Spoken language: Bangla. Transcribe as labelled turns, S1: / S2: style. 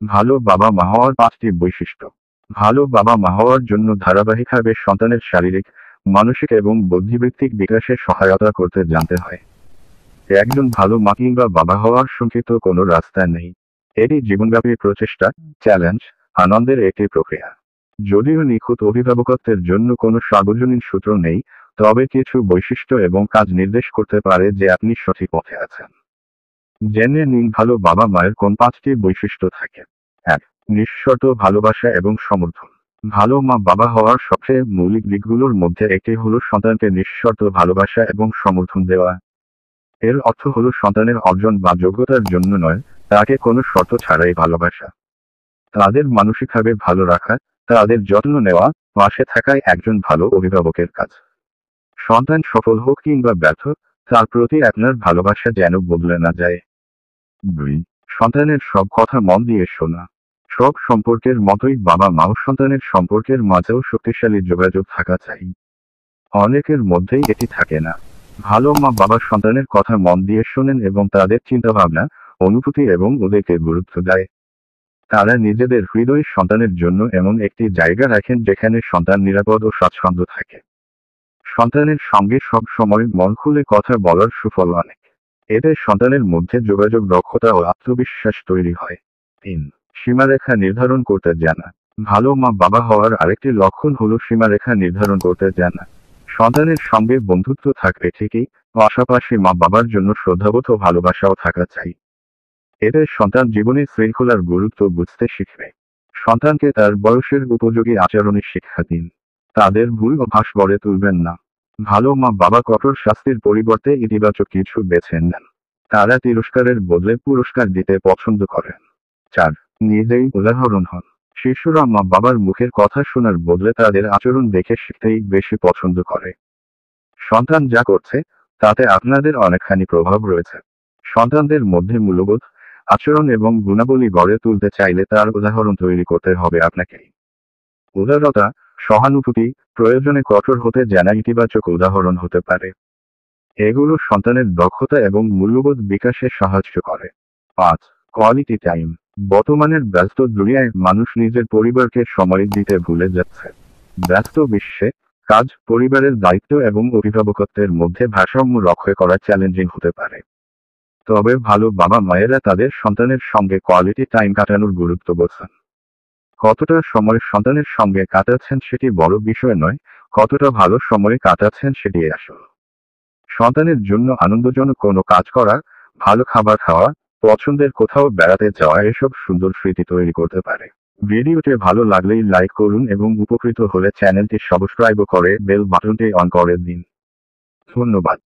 S1: ভালো বাবা মা হওয়ার 5টি বৈশিষ্ট্য। ভালো বাবা মা হওয়ার জন্য ধারাবাহিকভাবে সন্তানের শারীরিক, মানসিক এবং বুদ্ধিবৃত্তিক বিকাশে সহায়তা করতে জানতে হয়। একজন ভালো মা কিংবা বাবা হওয়ার সংক্ষিপ্ত কোনো রাস্তা নেই। এটি জীবনব্যাপী প্রচেষ্টা, চ্যালেঞ্জ, আনন্দের একটি প্রক্রিয়া। যদিও নিখুঁত অভিভাবকত্বের জন্য কোনো সার্বজনীন সূত্র নেই, তবে কিছু বৈশিষ্ট্য এবং কাজ নির্দেশ করতে পারে যে আপনি সঠিক পথে আছেন। জেনে নিন ভালো বাবা মায়ের কোন 5টি বৈশিষ্ট্য থাকে। 1. নিঃশর্ত ভালোবাসা এবং সমর্থন। ভালো মা বাবা হওয়ার সবচেয়ে মৌলিক দিকগুলোর মধ্যে একটি হলো সন্তানকে নিঃশর্ত ভালোবাসা এবং সমর্থন দেওয়া। এর অর্থ হলো সন্তানের অর্জন বা যোগ্যতার জন্য নয়, তাকে কোনো শর্ত ছাড়াই ভালোবাসা। তাদের মানসিকভাবে ভালো রাখা, তাদের যত্ন নেওয়া, পাশে থাকাই একজন ভালো অভিভাবকের কাজ। সন্তান সফল হোক কিংবা ব্যর্থ, তার প্রতি আপনার ভালোবাসা যেন বদলে না যায়। 2. সন্তানের সব কথা মন দিয়ে শোনা। সব সম্পর্কের মতোই বাবা মা ও সন্তানের সম্পর্কের মাঝেও শক্তিশালী যোগাযোগ থাকা চাই। অনেকের মধ্যেই এটি থাকে না। ভালো মা বাবা সন্তানের কথা মন দিয়ে শোনেন এবং তাদের চিন্তাভাবনা, অনুভূতি এবং ওদেরকে গুরুত্ব দেয়। তারা নিজেদের হৃদয়ে সন্তানের জন্য এমন একটি জায়গা রাখেন যেখানে সন্তান নিরাপদ ও স্বাচ্ছন্দ্য থাকে। সন্তানের সঙ্গে সব সময় মন খুলে কথা বলার সুফল অনেক। এতে সন্তানের মধ্যে যোগাযোগ দক্ষতা ও আত্মবিশ্বাস তৈরি হয়। 3. সীমারেখা নির্ধারণ করতে জানা। ভালো মা বাবা হওয়ার আরেকটি লক্ষণ হলো সীমারেখা নির্ধারণ করতে জানা। সন্তানের সঙ্গে বন্ধুত্ব থাকবে ঠিকই, পাশাপাশি মা বাবার জন্য শ্রদ্ধাবোধ ও ভালোবাসাও থাকা চাই। এতে সন্তান জীবনে শৃঙ্খলার গুরুত্ব বুঝতে শিখবে। সন্তানকে তার বয়সের উপযোগী আচরণের শিক্ষা দিন। তাদের ভুল অভ্যাস গড়ে তুলবেন না। ভালো মা বাবা কঠোর শাস্তির পরিবর্তে ইতিবাচক কিছু বেছে নেন। তারা তিরস্কারের বদলে পুরস্কার দিতে পছন্দ করেন। 4. নিজেই উদাহরণ হন। শিশুরা মা বাবার মুখের কথা শোনার বদলে তাদের আচরণ দেখে শিখতেই বেশি পছন্দ করে। সন্তান যা করছে, তাতে আপনাদের অনেকখানি প্রভাব রয়েছে। সন্তানদের মধ্যে মূল্যবোধ, আচরণ এবং গুণাবলী গড়ে তুলতে চাইলে তার উদাহরণ তৈরি করতে হবে আপনাকেই। উদারতা, সহানুভূতি, প্রয়োজনে কঠোর হতে জানা ইতিবাচক উদাহরণ হতে পারে। এগুলো সন্তানের দক্ষতা এবং মূল্যবোধ বিকাশে সাহায্য করে। 5. Quality time. বর্তমানের ব্যস্ত দুনিয়ায় মানুষ নিজের পরিবারকে সময় দিতে ভুলে যাচ্ছে। ব্যস্ত বিশ্বে কাজ, পরিবারের দায়িত্ব এবং অভিভাবকত্বের মধ্যে ভারসাম্য রক্ষা করা চ্যালেঞ্জিং হতে পারে। তবে ভালো বাবা মায়েরা তাদের সন্তানের সঙ্গে কোয়ালিটি টাইম কাটানোর গুরুত্ব বোঝেন। কতটা সময় সন্তানের সঙ্গে কাটাচ্ছেন সেটি বড় বিষয় নয়, কতটা ভালো সময় কাটাচ্ছেন সেটি আসল। সন্তানের জন্য আনন্দজনক কোনো কাজ করা, ভালো খাবার খাওয়া, পছন্দের কোথাও বেড়াতে যাওয়া এসব সুন্দর স্মৃতি তৈরি করতে পারে। ভিডিওটি ভালো লাগলেই লাইক করুন এবং উপকৃত হলে চ্যানেলটি সাবস্ক্রাইব করে বেল বাটনটি অন করে দিন। ধন্যবাদ।